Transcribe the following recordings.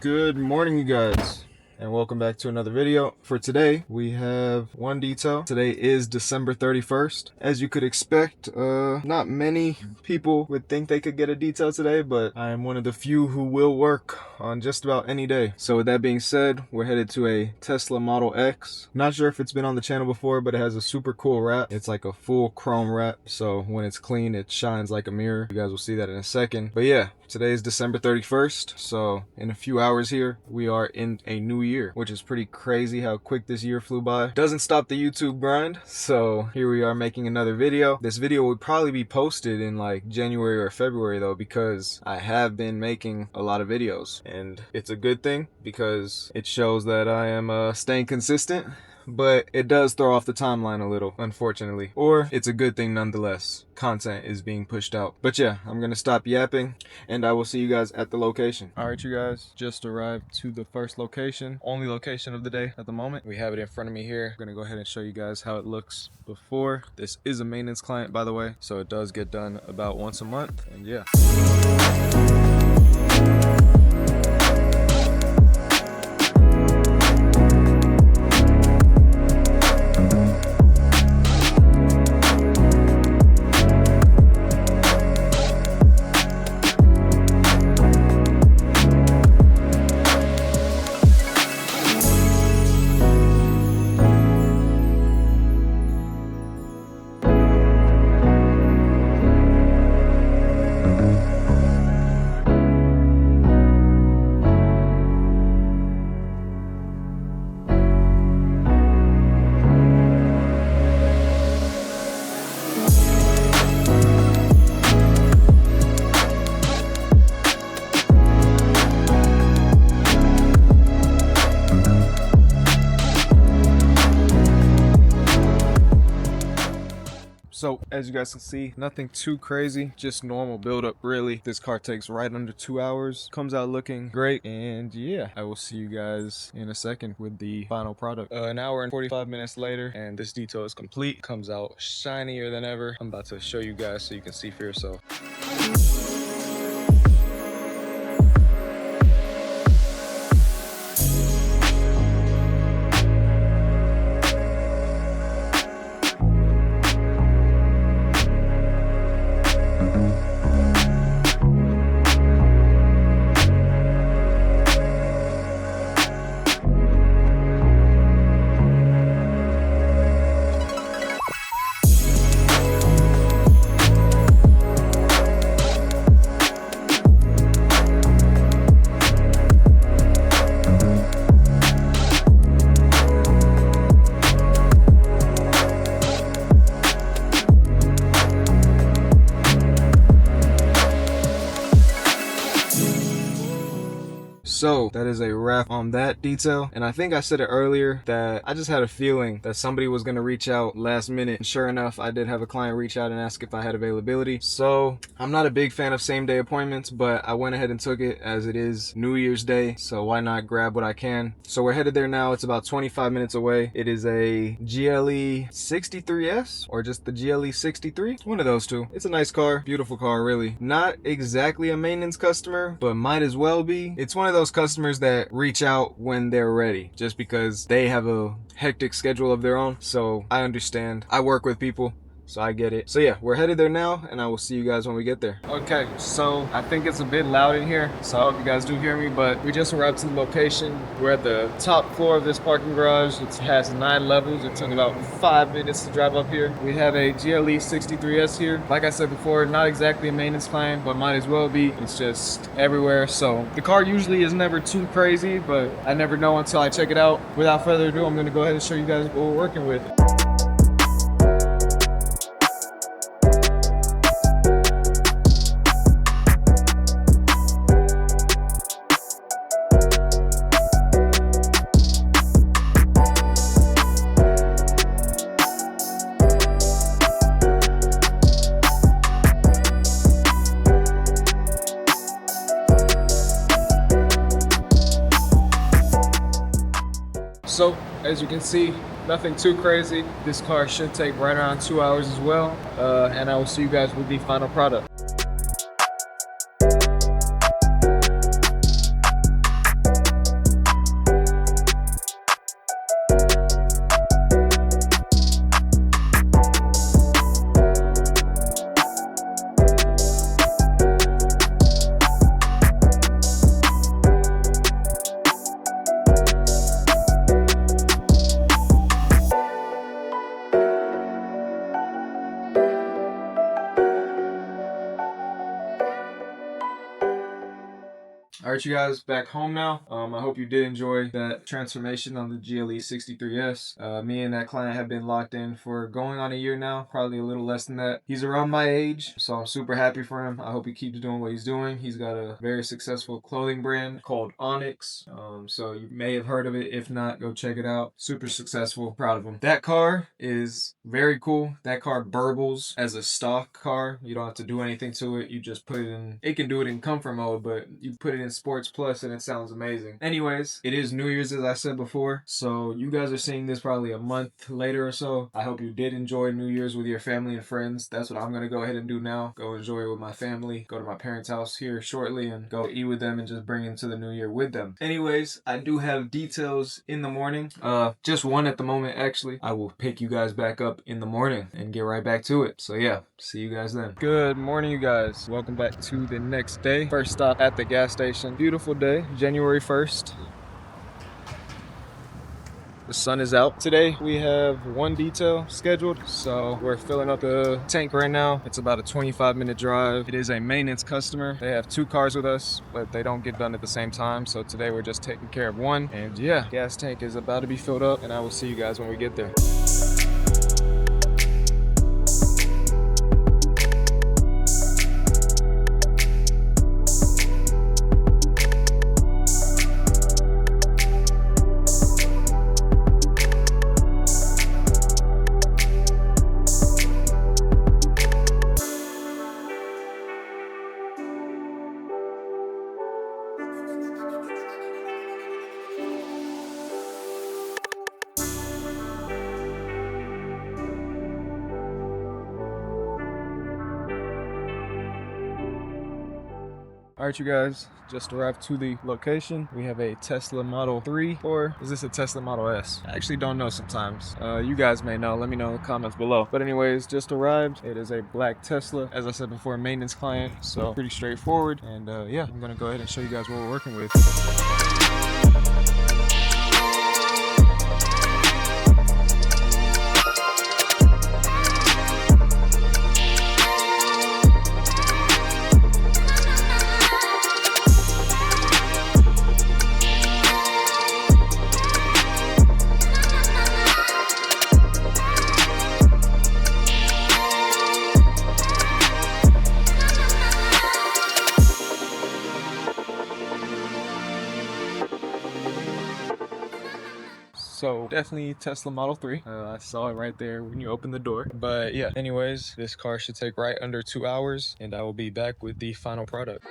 Good morning, you guys, and welcome back to another video. For today, we have one detail. Today is December 31st. As you could expect, not many people would think they could get a detail today, but I am one of the few who will work on just about any day. So with that being said, we're headed to a Tesla Model X. Not sure if it's been on the channel before, but it has a super cool wrap. It's like a full chrome wrap, so when it's clean, it shines like a mirror. You guys will see that in a second. But yeah, today is December 31st, so in a few hours here, we are in a new year, which is pretty crazy how quick this year flew by. Doesn't stop the YouTube grind, so here we are making another video. This video would probably be posted in like January or February though, because I have been making a lot of videos, and it's a good thing because it shows that I am staying consistent. But it does throw off the timeline a little, unfortunately. Or it's a good thing nonetheless. Content is being pushed out. But yeah, I'm gonna stop yapping and I will see you guys at the location. Alright, you guys, just arrived to the first location. Only location of the day at the moment. We have it in front of me here. I'm gonna go ahead and show you guys how it looks before. This is a maintenance client, by the way, so it does get done about once a month. And yeah. So as you guys can see, nothing too crazy, just normal buildup really. This car takes right under 2 hours, comes out looking great, and yeah, I will see you guys in a second with the final product. An hour and 45 minutes later, and this detail is complete. Comes out shinier than ever. I'm about to show you guys so you can see for yourself. So that is a wrap on that detail, and I think I said it earlier that I just had a feeling that somebody was going to reach out last minute, and sure enough, I did have a client reach out and ask if I had availability. So I'm not a big fan of same-day appointments, but I went ahead and took it as it is New Year's Day, so why not grab what I can. So we're headed there now. It's about 25 minutes away. It is a GLE 63S or just the GLE 63, one of those two. It's a nice car, beautiful car, really. Not exactly a maintenance customer, but might as well be. It's one of those customers that reach out when they're ready, just because they have a hectic schedule of their own. So I understand. I work with people, so I get it. So yeah, we're headed there now, and I will see you guys when we get there. Okay, so I think it's a bit loud in here, so I hope you guys do hear me, but we just arrived to the location. We're at the top floor of this parking garage. It has 9 levels. It took about 5 minutes to drive up here. We have a GLE 63S here. Like I said before, not exactly a maintenance client, but might as well be. It's just everywhere. So the car usually is never too crazy, but I never know until I check it out. Without further ado, I'm gonna go ahead and show you guys what we're working with. So as you can see, nothing too crazy. This car should take right around 2 hours as well. And I will see you guys with the final product. All right, you guys, back home now. I hope you did enjoy that transformation on the GLE 63S. Me and that client have been locked in for going on a year now, probably a little less than that. He's around my age, so I'm super happy for him. I hope he keeps doing what he's doing. He's got a very successful clothing brand called Onyx. So you may have heard of it. If not, go check it out. Super successful. Proud of him. That car is very cool. That car burbles as a stock car. You don't have to do anything to it. You just put it in. It can do it in comfort mode, but you put it in Sports Plus and it sounds amazing. Anyways, it is New Year's, as I said before, so you guys are seeing this probably a month later or so. I hope you did enjoy New Year's with your family and friends. That's what I'm gonna go ahead and do now. Go enjoy it with my family. Go to my parents' house here shortly and go eat with them and just bring into the new year with them. Anyways, I do have details in the morning. Just one at the moment, actually. I will pick you guys back up in the morning and get right back to it. So yeah, see you guys then. Good morning, you guys. Welcome back to the next day. First stop at the gas station. Beautiful day, January 1st. The sun is out. Today we have one detail scheduled, so we're filling up the tank right now. It's about a 25-minute drive. It is a maintenance customer. They have 2 cars with us, but they don't get done at the same time, so today we're just taking care of one. And yeah, gas tank is about to be filled up, and I will see you guys when we get there. All right, you guys, just arrived to the location. We have a Tesla Model 3, or is this a Tesla Model S? I actually don't know sometimes. You guys may know. Let me know in the comments below. But anyways, just arrived. It is a black Tesla. As I said before, a maintenance client, so pretty straightforward. And yeah, I'm gonna go ahead and show you guys what we're working with. So definitely Tesla Model 3. I saw it right there when you opened the door. But yeah, anyways, this car should take right under 2 hours, and I will be back with the final product.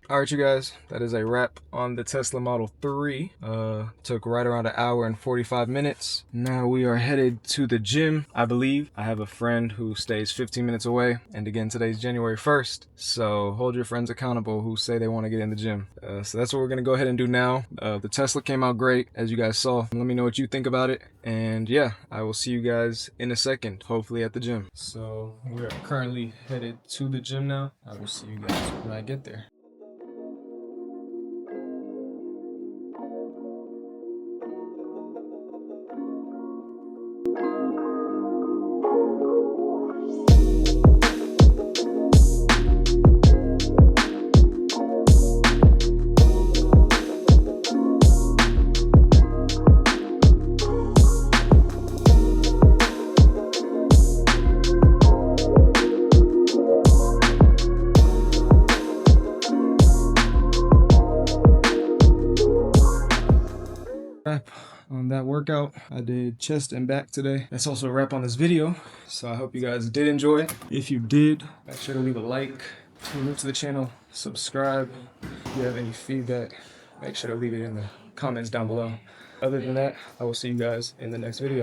All right, you guys, that is a wrap on the Tesla Model 3. Took right around an hour and 45 minutes. Now we are headed to the gym, I believe. I have a friend who stays 15 minutes away. And again, today's January 1st. So hold your friends accountable who say they want to get in the gym. So that's what we're going to go ahead and do now. The Tesla came out great, as you guys saw. Let me know what you think about it. And yeah, I will see you guys in a second, hopefully at the gym. So we're currently headed to the gym now. I will see you guys when I get there. Wrap on that workout. I did chest and back today. That's also a wrap on this video. So I hope you guys did enjoy. If you did, make sure to leave a like. If you're new to the channel, subscribe. If you have any feedback, make sure to leave it in the comments down below. Other than that, I will see you guys in the next video.